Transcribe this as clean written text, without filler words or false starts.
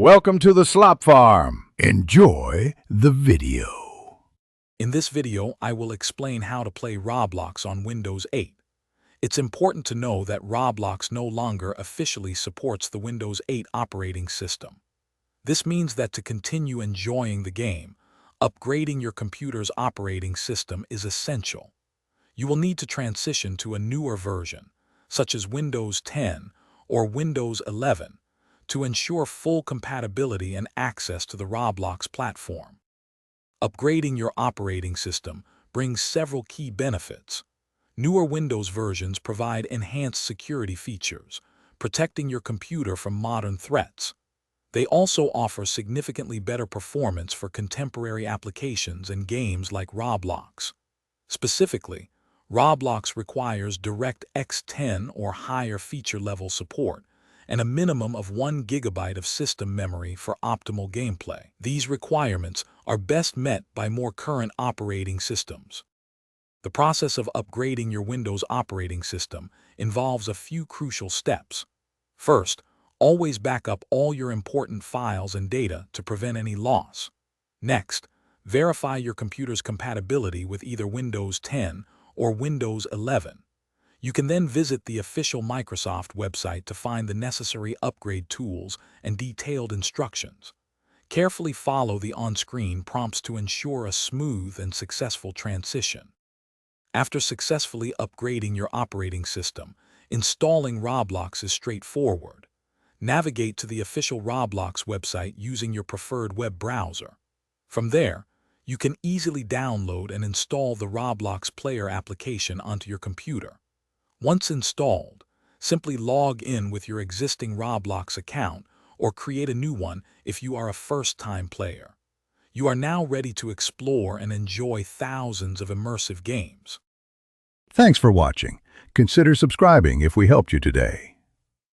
Welcome to the Slop Farm. Enjoy the video. In this video, I will explain how to play Roblox on Windows 8. It's important to know that Roblox no longer officially supports the Windows 8 operating system. This means that to continue enjoying the game, upgrading your computer's operating system is essential. You will need to transition to a newer version, such as Windows 10 or Windows 11, to ensure full compatibility and access to the Roblox platform. Upgrading your operating system brings several key benefits. Newer Windows versions provide enhanced security features, protecting your computer from modern threats. They also offer significantly better performance for contemporary applications and games like Roblox. Specifically, Roblox requires DirectX 10 or higher feature-level support, and a minimum of 1 GB of system memory for optimal gameplay. These requirements are best met by more current operating systems. The process of upgrading your Windows operating system involves a few crucial steps. First, always back up all your important files and data to prevent any loss. Next, verify your computer's compatibility with either Windows 10 or Windows 11. You can then visit the official Microsoft website to find the necessary upgrade tools and detailed instructions. Carefully follow the on-screen prompts to ensure a smooth and successful transition. After successfully upgrading your operating system, installing Roblox is straightforward. Navigate to the official Roblox website using your preferred web browser. From there, you can easily download and install the Roblox Player application onto your computer. Once installed, simply log in with your existing Roblox account or create a new one if you are a first-time player. You are now ready to explore and enjoy thousands of immersive games. Thanks for watching. Consider subscribing if we helped you today.